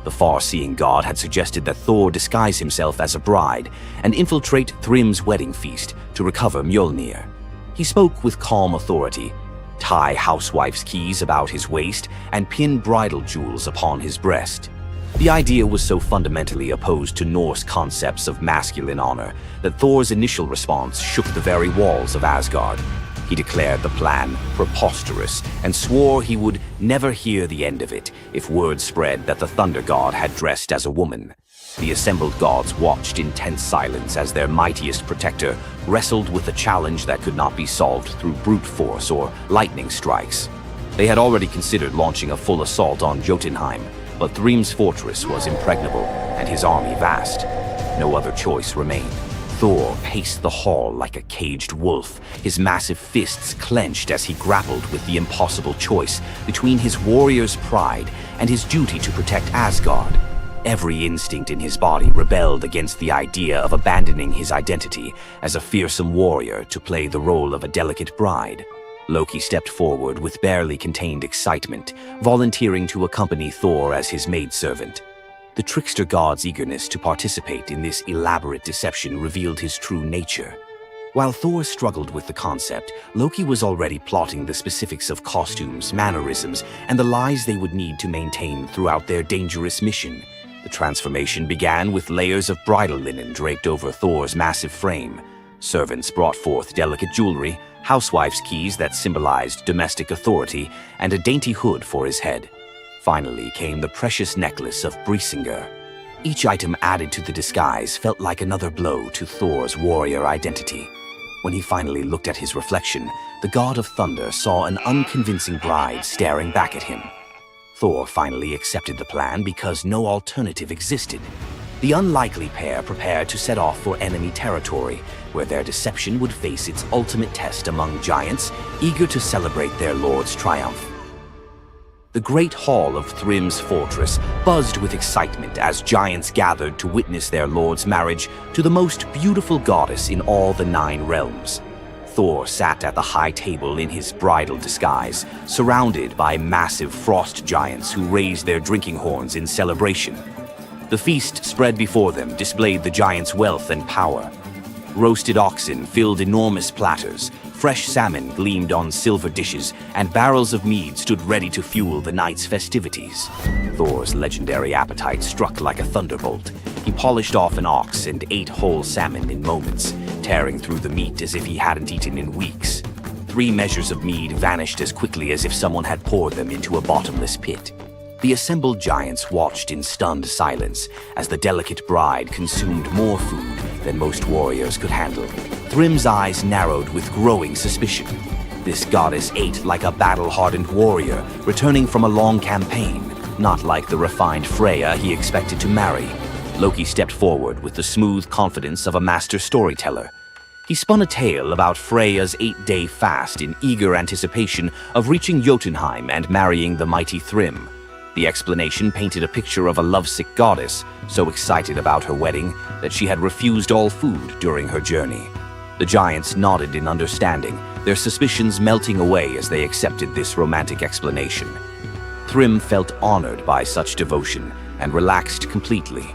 The far-seeing god had suggested that Thor disguise himself as a bride and infiltrate Thrym's wedding feast to recover Mjolnir. He spoke with calm authority, tie housewife's keys about his waist, and pin bridal jewels upon his breast. The idea was so fundamentally opposed to Norse concepts of masculine honor that Thor's initial response shook the very walls of Asgard. He declared the plan preposterous and swore he would never hear the end of it if word spread that the Thunder God had dressed as a woman. The assembled gods watched in tense silence as their mightiest protector wrestled with a challenge that could not be solved through brute force or lightning strikes. They had already considered launching a full assault on Jotunheim, but Thrym's fortress was impregnable and his army vast. No other choice remained. Thor paced the hall like a caged wolf, his massive fists clenched as he grappled with the impossible choice between his warrior's pride and his duty to protect Asgard. Every instinct in his body rebelled against the idea of abandoning his identity as a fearsome warrior to play the role of a delicate bride. Loki stepped forward with barely contained excitement, volunteering to accompany Thor as his maidservant. The trickster god's eagerness to participate in this elaborate deception revealed his true nature. While Thor struggled with the concept, Loki was already plotting the specifics of costumes, mannerisms, and the lies they would need to maintain throughout their dangerous mission. The transformation began with layers of bridal linen draped over Thor's massive frame. Servants brought forth delicate jewelry, housewife's keys that symbolized domestic authority, and a dainty hood for his head. Finally came the precious necklace of Brysinger. Each item added to the disguise felt like another blow to Thor's warrior identity. When he finally looked at his reflection, the god of thunder saw an unconvincing bride staring back at him. Thor finally accepted the plan because no alternative existed. The unlikely pair prepared to set off for enemy territory, where their deception would face its ultimate test among giants, eager to celebrate their lord's triumph. The great hall of Thrym's fortress buzzed with excitement as giants gathered to witness their lord's marriage to the most beautiful goddess in all the 9 realms. Thor sat at the high table in his bridal disguise, surrounded by massive frost giants who raised their drinking horns in celebration. The feast spread before them displayed the giants' wealth and power. Roasted oxen filled enormous platters, fresh salmon gleamed on silver dishes, and barrels of mead stood ready to fuel the night's festivities. Thor's legendary appetite struck like a thunderbolt. He polished off an ox and ate whole salmon in moments, tearing through the meat as if he hadn't eaten in weeks. 3 measures of mead vanished as quickly as if someone had poured them into a bottomless pit. The assembled giants watched in stunned silence as the delicate bride consumed more food than most warriors could handle. Thrym's eyes narrowed with growing suspicion. This goddess ate like a battle-hardened warrior, returning from a long campaign, not like the refined Freya he expected to marry. Loki stepped forward with the smooth confidence of a master storyteller. He spun a tale about Freya's 8-day fast in eager anticipation of reaching Jotunheim and marrying the mighty Thrym. The explanation painted a picture of a lovesick goddess, so excited about her wedding that she had refused all food during her journey. The giants nodded in understanding, their suspicions melting away as they accepted this romantic explanation. Thrym felt honored by such devotion and relaxed completely,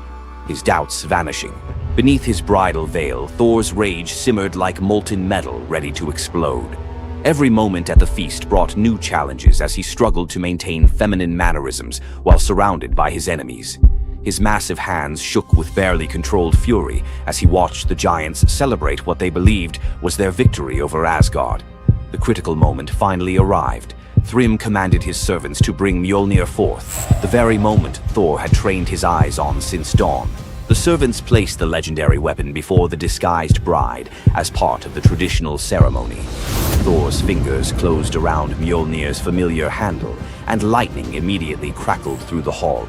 his doubts vanishing. Beneath his bridal veil, Thor's rage simmered like molten metal ready to explode. Every moment at the feast brought new challenges as he struggled to maintain feminine mannerisms while surrounded by his enemies. His massive hands shook with barely controlled fury as he watched the giants celebrate what they believed was their victory over Asgard. The critical moment finally arrived. Thrym commanded his servants to bring Mjolnir forth, the very moment Thor had trained his eyes on since dawn. The servants placed the legendary weapon before the disguised bride as part of the traditional ceremony. Thor's fingers closed around Mjolnir's familiar handle, and lightning immediately crackled through the hall.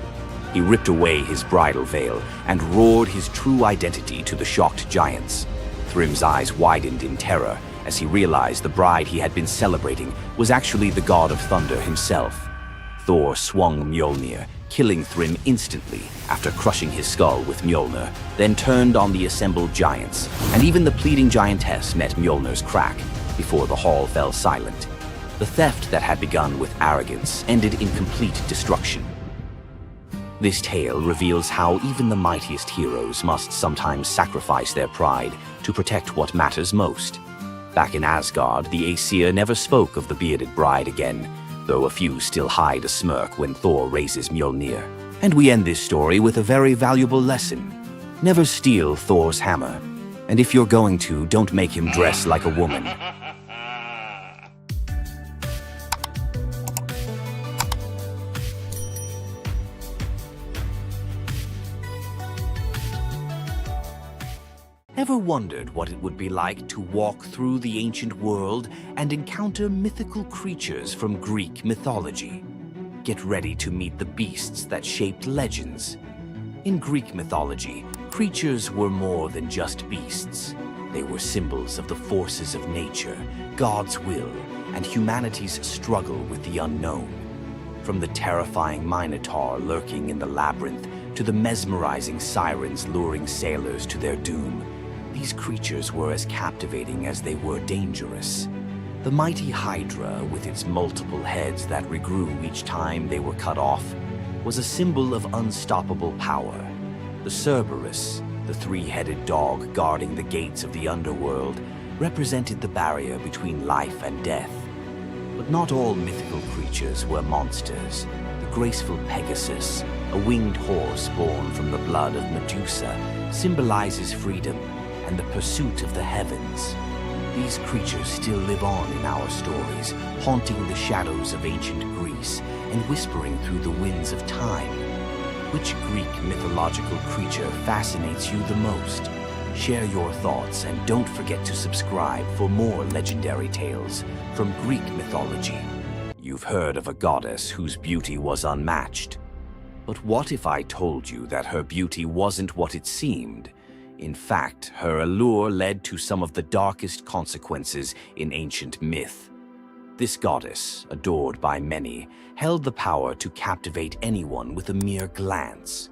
He ripped away his bridal veil and roared his true identity to the shocked giants. Thrym's eyes widened in terror as he realized the bride he had been celebrating was actually the god of thunder himself. Thor swung Mjolnir, killing Thrym instantly after crushing his skull with Mjolnir, then turned on the assembled giants, and even the pleading giantess met Mjolnir's crack before the hall fell silent. The theft that had begun with arrogance ended in complete destruction. This tale reveals how even the mightiest heroes must sometimes sacrifice their pride to protect what matters most. Back in Asgard, the Aesir never spoke of the bearded bride again, though a few still hide a smirk when Thor raises Mjolnir. And we end this story with a very valuable lesson. Never steal Thor's hammer. And if you're going to, don't make him dress like a woman. Ever wondered what it would be like to walk through the ancient world and encounter mythical creatures from Greek mythology? Get ready to meet the beasts that shaped legends. In Greek mythology, creatures were more than just beasts. They were symbols of the forces of nature, God's will, and humanity's struggle with the unknown. From the terrifying Minotaur lurking in the labyrinth to the mesmerizing sirens luring sailors to their doom, these creatures were as captivating as they were dangerous. The mighty Hydra, with its multiple heads that regrew each time they were cut off, was a symbol of unstoppable power. The Cerberus, the three-headed dog guarding the gates of the underworld, represented the barrier between life and death. But not all mythical creatures were monsters. The graceful Pegasus, a winged horse born from the blood of Medusa, symbolizes freedom and the pursuit of the heavens. These creatures still live on in our stories, haunting the shadows of ancient Greece and whispering through the winds of time. Which Greek mythological creature fascinates you the most? Share your thoughts and don't forget to subscribe for more legendary tales from Greek mythology. You've heard of a goddess whose beauty was unmatched. But what if I told you that her beauty wasn't what it seemed? In fact, her allure led to some of the darkest consequences in ancient myth. This goddess, adored by many, held the power to captivate anyone with a mere glance.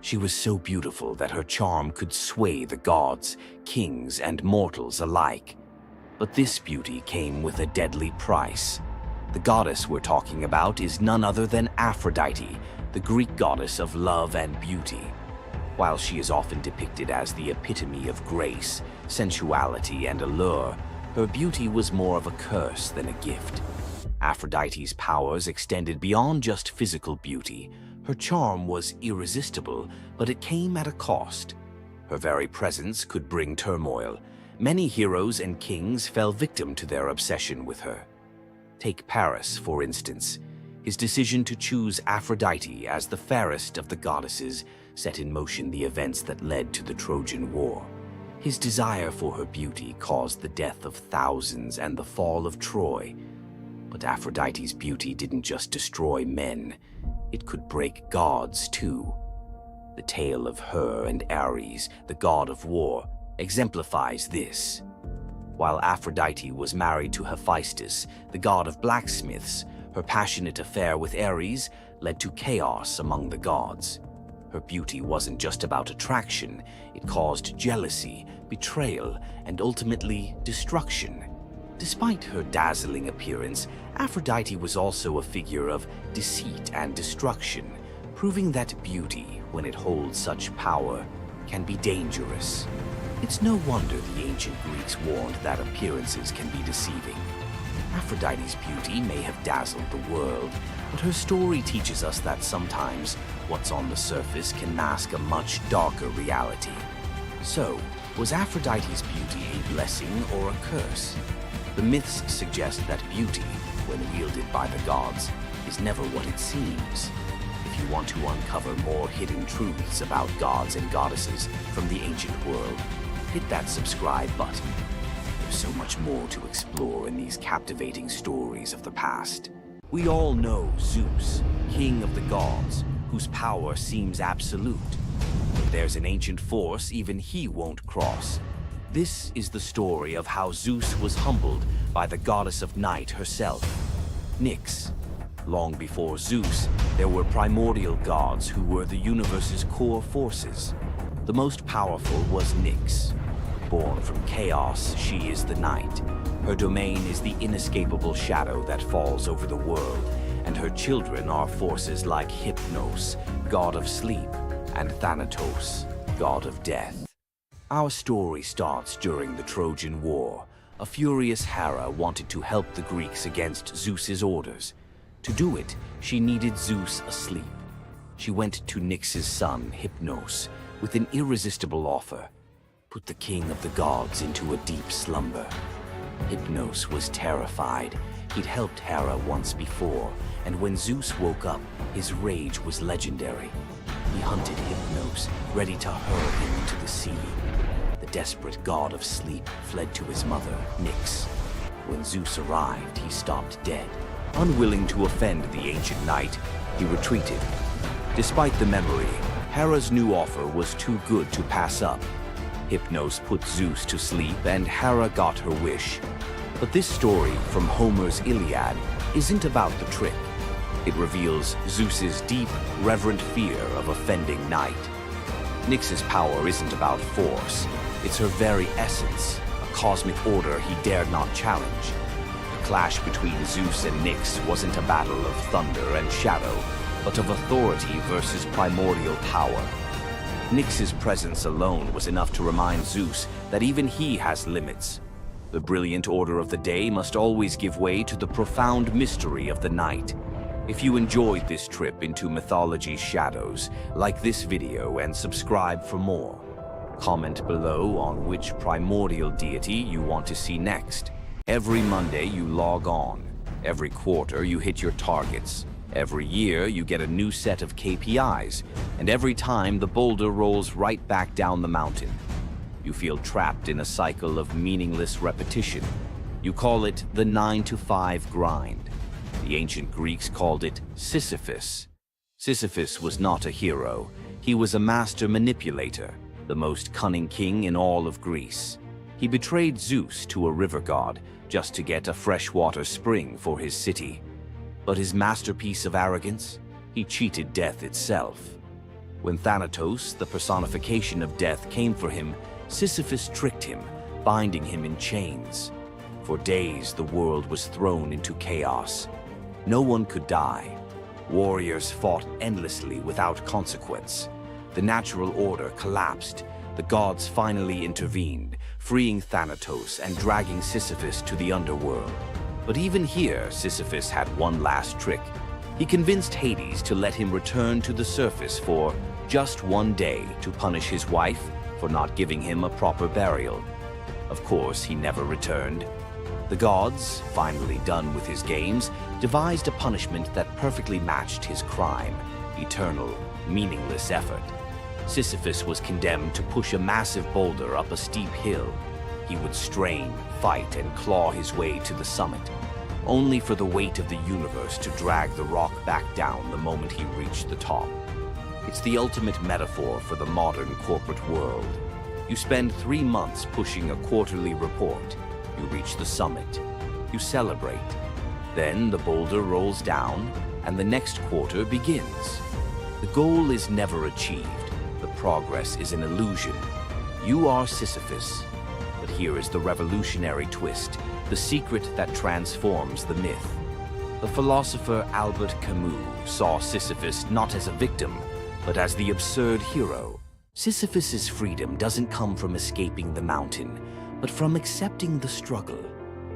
She was so beautiful that her charm could sway the gods, kings, and mortals alike. But this beauty came with a deadly price. The goddess we're talking about is none other than Aphrodite, the Greek goddess of love and beauty. While she is often depicted as the epitome of grace, sensuality, and allure, her beauty was more of a curse than a gift. Aphrodite's powers extended beyond just physical beauty. Her charm was irresistible, but it came at a cost. Her very presence could bring turmoil. Many heroes and kings fell victim to their obsession with her. Take Paris, for instance. His decision to choose Aphrodite as the fairest of the goddesses set in motion the events that led to the Trojan War. His desire for her beauty caused the death of thousands and the fall of Troy. But Aphrodite's beauty didn't just destroy men, it could break gods too. The tale of her and Ares, the god of war, exemplifies this. While Aphrodite was married to Hephaestus, the god of blacksmiths, her passionate affair with Ares led to chaos among the gods. Her beauty wasn't just about attraction, it caused jealousy, betrayal, and ultimately destruction. Despite her dazzling appearance, Aphrodite was also a figure of deceit and destruction, proving that beauty, when it holds such power, can be dangerous. It's no wonder the ancient Greeks warned that appearances can be deceiving. Aphrodite's beauty may have dazzled the world, but her story teaches us that sometimes what's on the surface can mask a much darker reality. So, was Aphrodite's beauty a blessing or a curse? The myths suggest that beauty, when wielded by the gods, is never what it seems. If you want to uncover more hidden truths about gods and goddesses from the ancient world, hit that subscribe button. There's so much more to explore in these captivating stories of the past. We all know Zeus, king of the gods, whose power seems absolute. If there's an ancient force even he won't cross. This is the story of how Zeus was humbled by the goddess of night herself, Nyx. Long before Zeus, there were primordial gods who were the universe's core forces. The most powerful was Nyx. Born from chaos, she is the night. Her domain is the inescapable shadow that falls over the world, and her children are forces like Hypnos, god of sleep, and Thanatos, god of death. Our story starts during the Trojan War. A furious Hera wanted to help the Greeks against Zeus's orders. To do it, she needed Zeus asleep. She went to Nyx's son, Hypnos, with an irresistible offer: put the king of the gods into a deep slumber. Hypnos was terrified. He'd helped Hera once before, and when Zeus woke up, his rage was legendary. He hunted Hypnos, ready to hurl him into the sea. The desperate god of sleep fled to his mother, Nyx. When Zeus arrived, he stopped dead. Unwilling to offend the ancient knight, he retreated. Despite the memory, Hera's new offer was too good to pass up. Hypnos put Zeus to sleep and Hera got her wish. But this story from Homer's Iliad isn't about the trick. It reveals Zeus's deep, reverent fear of offending night. Nyx's power isn't about force. It's her very essence, a cosmic order he dared not challenge. The clash between Zeus and Nyx wasn't a battle of thunder and shadow, but of authority versus primordial power. Nyx's presence alone was enough to remind Zeus that even he has limits. The brilliant order of the day must always give way to the profound mystery of the night. If you enjoyed this trip into mythology's shadows, like this video and subscribe for more. Comment below on which primordial deity you want to see next. Every Monday you log on. Every quarter you hit your targets. Every year you get a new set of KPIs, and every time the boulder rolls right back down the mountain. You feel trapped in a cycle of meaningless repetition. You call it the 9-to-5 grind. The ancient Greeks called it Sisyphus. Sisyphus was not a hero. He was a master manipulator, the most cunning king in all of Greece. He betrayed Zeus to a river god just to get a freshwater spring for his city. But his masterpiece of arrogance? He cheated death itself. When Thanatos, the personification of death, came for him, Sisyphus tricked him, binding him in chains. For days, the world was thrown into chaos. No one could die. Warriors fought endlessly without consequence. The natural order collapsed. The gods finally intervened, freeing Thanatos and dragging Sisyphus to the underworld. But even here, Sisyphus had one last trick. He convinced Hades to let him return to the surface for just one day to punish his wife for not giving him a proper burial. Of course, he never returned. The gods, finally done with his games, devised a punishment that perfectly matched his crime: eternal, meaningless effort. Sisyphus was condemned to push a massive boulder up a steep hill. He would strain, fight, and claw his way to the summit, only for the weight of the universe to drag the rock back down the moment he reached the top. It's the ultimate metaphor for the modern corporate world. You spend 3 months pushing a quarterly report. You reach the summit. You celebrate. Then the boulder rolls down, and the next quarter begins. The goal is never achieved. The progress is an illusion. You are Sisyphus. But here is the revolutionary twist, the secret that transforms the myth. The philosopher Albert Camus saw Sisyphus not as a victim, but as the absurd hero. Sisyphus's freedom doesn't come from escaping the mountain, but from accepting the struggle.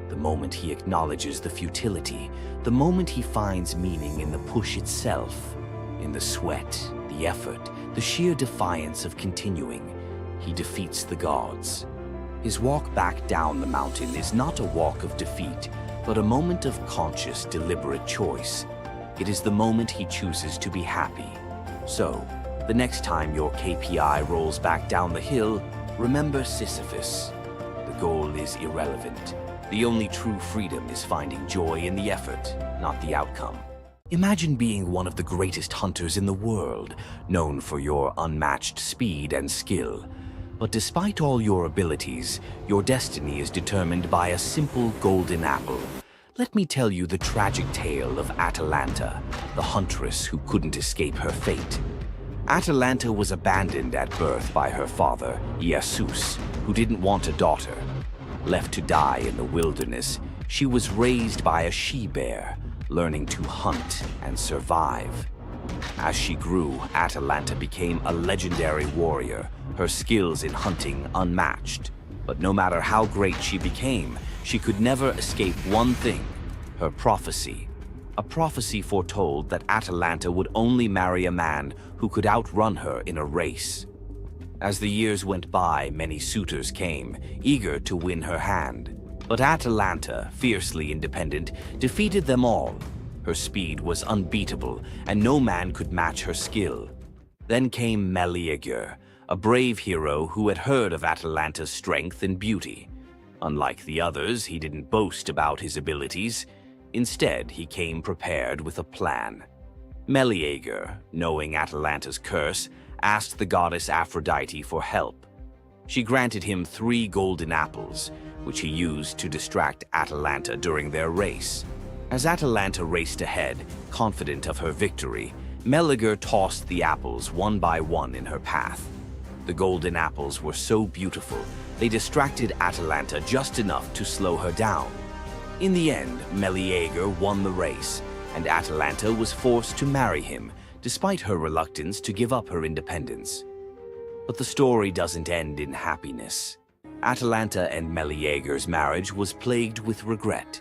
The moment he acknowledges the futility, the moment he finds meaning in the push itself, in the sweat, the effort, the sheer defiance of continuing, he defeats the gods. His walk back down the mountain is not a walk of defeat, but a moment of conscious, deliberate choice. It is the moment he chooses to be happy. So, the next time your KPI rolls back down the hill, remember Sisyphus. The goal is irrelevant. The only true freedom is finding joy in the effort, not the outcome. Imagine being one of the greatest hunters in the world, known for your unmatched speed and skill. But despite all your abilities, your destiny is determined by a simple golden apple. Let me tell you the tragic tale of Atalanta, the huntress who couldn't escape her fate. Atalanta was abandoned at birth by her father, Zeus, who didn't want a daughter. Left to die in the wilderness, she was raised by a she-bear, learning to hunt and survive. As she grew, Atalanta became a legendary warrior, her skills in hunting unmatched. But no matter how great she became, she could never escape one thing, her prophecy. A prophecy foretold that Atalanta would only marry a man who could outrun her in a race. As the years went by, many suitors came, eager to win her hand. But Atalanta, fiercely independent, defeated them all. Her speed was unbeatable, and no man could match her skill. Then came Meleager, a brave hero who had heard of Atalanta's strength and beauty. Unlike the others, he didn't boast about his abilities. Instead, he came prepared with a plan. Meleager, knowing Atalanta's curse, asked the goddess Aphrodite for help. She granted him 3 golden apples, which he used to distract Atalanta during their race. As Atalanta raced ahead, confident of her victory, Meleager tossed the apples one by one in her path. The golden apples were so beautiful, they distracted Atalanta just enough to slow her down. In the end, Meleager won the race, and Atalanta was forced to marry him, despite her reluctance to give up her independence. But the story doesn't end in happiness. Atalanta and Meleager's marriage was plagued with regret.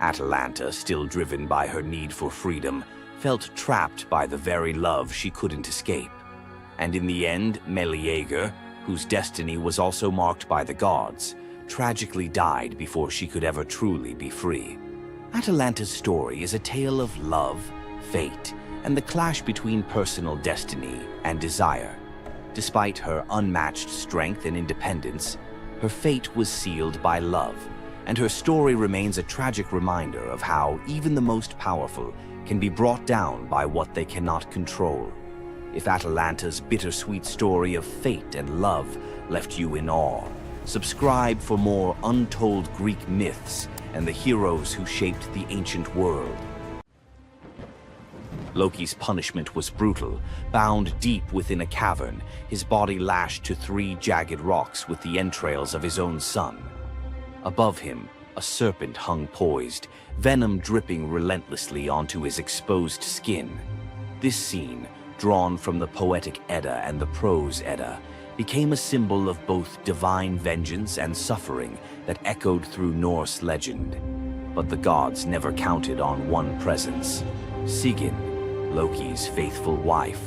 Atalanta, still driven by her need for freedom, felt trapped by the very love she couldn't escape. And in the end, Meleager, whose destiny was also marked by the gods, tragically died before she could ever truly be free. Atalanta's story is a tale of love, fate, and the clash between personal destiny and desire. Despite her unmatched strength and independence, her fate was sealed by love, and her story remains a tragic reminder of how even the most powerful can be brought down by what they cannot control. If Atalanta's bittersweet story of fate and love left you in awe, subscribe for more untold Greek myths and the heroes who shaped the ancient world. Loki's punishment was brutal. Bound deep within a cavern, his body lashed to 3 jagged rocks with the entrails of his own son. Above him, a serpent hung poised, venom dripping relentlessly onto his exposed skin. This scene, drawn from the Poetic Edda and the Prose Edda, became a symbol of both divine vengeance and suffering that echoed through Norse legend. But the gods never counted on one presence: Sigyn, Loki's faithful wife.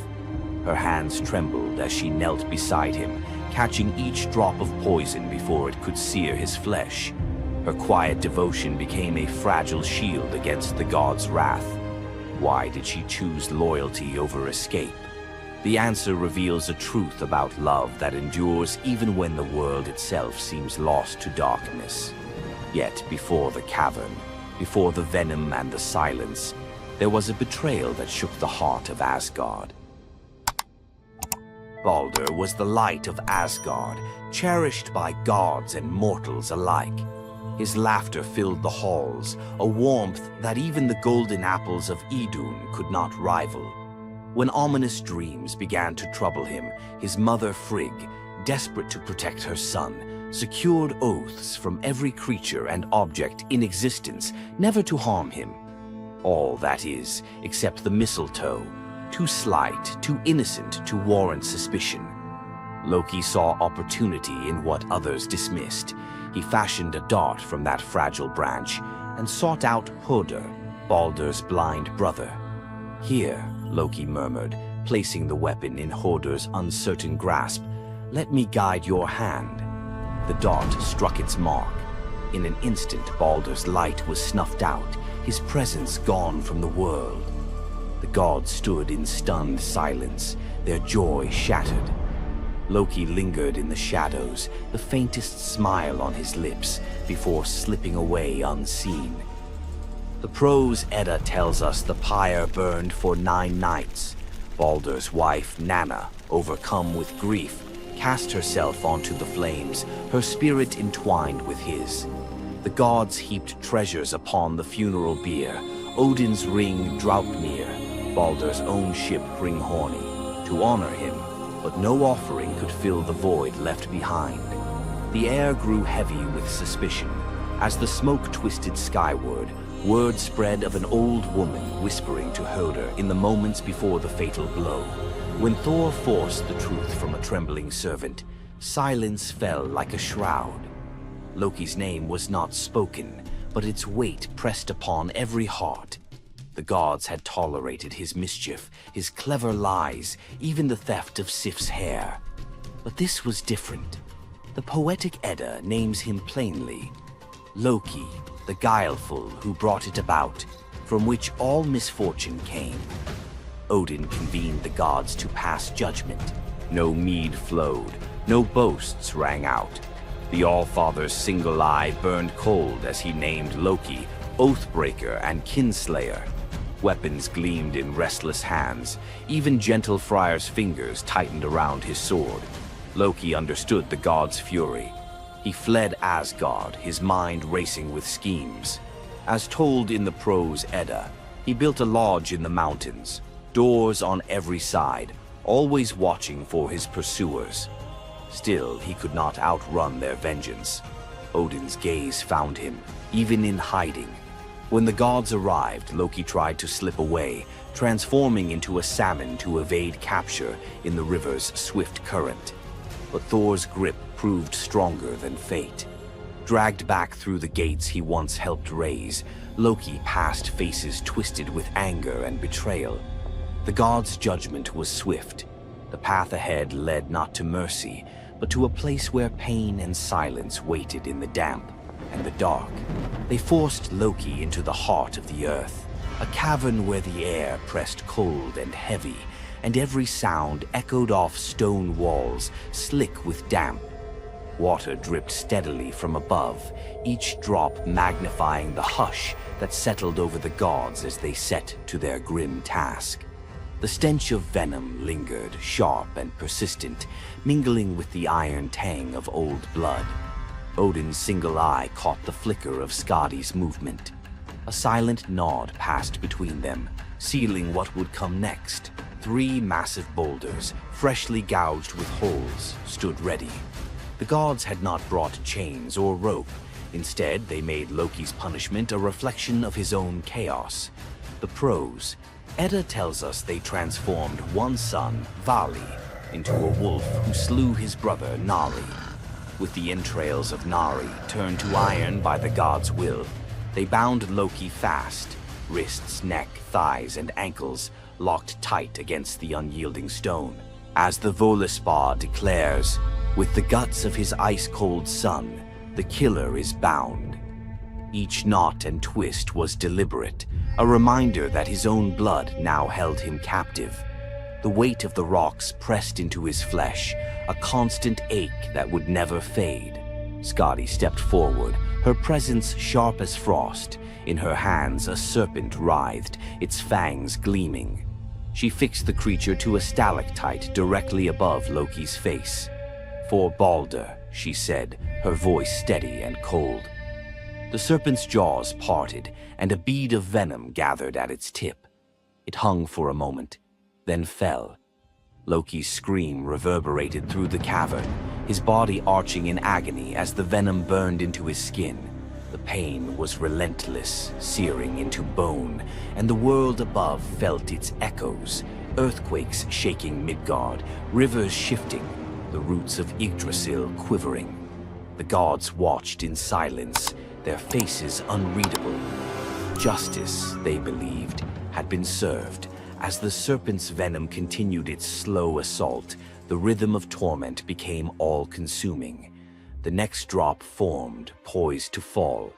Her hands trembled as she knelt beside him, catching each drop of poison before it could sear his flesh. Her quiet devotion became a fragile shield against the god's wrath. Why did she choose loyalty over escape? The answer reveals a truth about love that endures even when the world itself seems lost to darkness. Yet before the cavern, before the venom and the silence, there was a betrayal that shook the heart of Asgard. Baldur was the light of Asgard, cherished by gods and mortals alike. His laughter filled the halls, a warmth that even the golden apples of Idun could not rival. When ominous dreams began to trouble him, his mother Frigg, desperate to protect her son, secured oaths from every creature and object in existence never to harm him. All, that is, except the mistletoe, too slight, too innocent to warrant suspicion. Loki saw opportunity in what others dismissed. He fashioned a dart from that fragile branch and sought out Hoder, Baldur's blind brother. "Here," Loki murmured, placing the weapon in Hoder's uncertain grasp, "let me guide your hand." The dart struck its mark. In an instant, Baldur's light was snuffed out, his presence gone from the world. The gods stood in stunned silence, their joy shattered. Loki lingered in the shadows, the faintest smile on his lips, before slipping away unseen. The prose Edda tells us the pyre burned for 9 nights. Baldur's wife, Nanna, overcome with grief, cast herself onto the flames, her spirit entwined with his. The gods heaped treasures upon the funeral bier, Odin's ring Draupnir, Baldur's own ship Hringhorni, to honor him, but no offering could fill the void left behind. The air grew heavy with suspicion. As the smoke twisted skyward, word spread of an old woman whispering to Hoder in the moments before the fatal blow. When Thor forced the truth from a trembling servant, silence fell like a shroud. Loki's name was not spoken, but its weight pressed upon every heart. The gods had tolerated his mischief, his clever lies, even the theft of Sif's hair. But this was different. The poetic Edda names him plainly: Loki, the guileful who brought it about, from which all misfortune came. Odin convened the gods to pass judgment. No mead flowed, no boasts rang out. The All-Father's single eye burned cold as he named Loki Oathbreaker and Kinslayer. Weapons gleamed in restless hands. Even gentle Friar's fingers tightened around his sword. Loki understood the god's fury. He fled Asgard, his mind racing with schemes. As told in the prose Edda, he built a lodge in the mountains, doors on every side, always watching for his pursuers. Still, he could not outrun their vengeance. Odin's gaze found him, even in hiding. When the gods arrived, Loki tried to slip away, transforming into a salmon to evade capture in the river's swift current. But Thor's grip proved stronger than fate. Dragged back through the gates he once helped raise, Loki passed faces twisted with anger and betrayal. The gods' judgment was swift. The path ahead led not to mercy, but to a place where pain and silence waited in the damp and the dark. They forced Loki into the heart of the earth, a cavern where the air pressed cold and heavy, and every sound echoed off stone walls, slick with damp. Water dripped steadily from above, each drop magnifying the hush that settled over the gods as they set to their grim task. The stench of venom lingered, sharp and persistent, mingling with the iron tang of old blood. Odin's single eye caught the flicker of Skadi's movement. A silent nod passed between them, sealing what would come next. 3 massive boulders, freshly gouged with holes, stood ready. The gods had not brought chains or rope. Instead, they made Loki's punishment a reflection of his own chaos. The prose: Edda tells us they transformed one son, Vali, into a wolf who slew his brother, Nari. With the entrails of Nari turned to iron by the god's will, they bound Loki fast, wrists, neck, thighs, and ankles locked tight against the unyielding stone. As the Völuspá declares, with the guts of his ice-cold son, the killer is bound. Each knot and twist was deliberate, a reminder that his own blood now held him captive. The weight of the rocks pressed into his flesh, a constant ache that would never fade. Skadi stepped forward, her presence sharp as frost. In her hands, a serpent writhed, its fangs gleaming. She fixed the creature to a stalactite directly above Loki's face. "For Baldur," she said, her voice steady and cold. The serpent's jaws parted, and a bead of venom gathered at its tip. It hung for a moment, then fell. Loki's scream reverberated through the cavern, his body arching in agony as the venom burned into his skin. The pain was relentless, searing into bone, and the world above felt its echoes, earthquakes shaking Midgard, rivers shifting, the roots of Yggdrasil quivering. The gods watched in silence, their faces unreadable. Justice, they believed, had been served. As the serpent's venom continued its slow assault, the rhythm of torment became all-consuming. The next drop formed, poised to fall.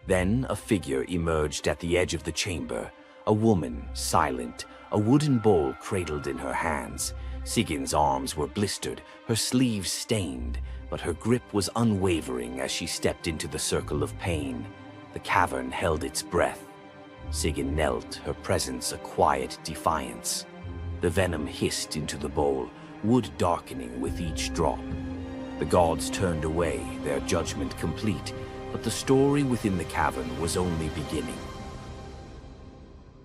Then a figure emerged at the edge of the chamber, a woman, silent, a wooden bowl cradled in her hands. Sigin's arms were blistered, her sleeves stained, but her grip was unwavering as she stepped into the circle of pain. The cavern held its breath. Sigyn knelt, her presence a quiet defiance. The venom hissed into the bowl, wood darkening with each drop. The gods turned away, their judgment complete, but the story within the cavern was only beginning.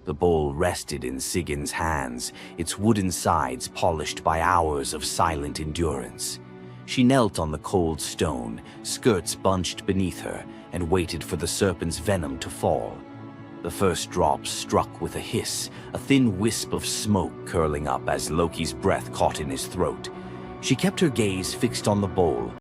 The bowl rested in Sigyn's hands, its wooden sides polished by hours of silent endurance. She knelt on the cold stone, skirts bunched beneath her, and waited for the serpent's venom to fall. The first drop struck with a hiss, a thin wisp of smoke curling up as Loki's breath caught in his throat. She kept her gaze fixed on the bowl,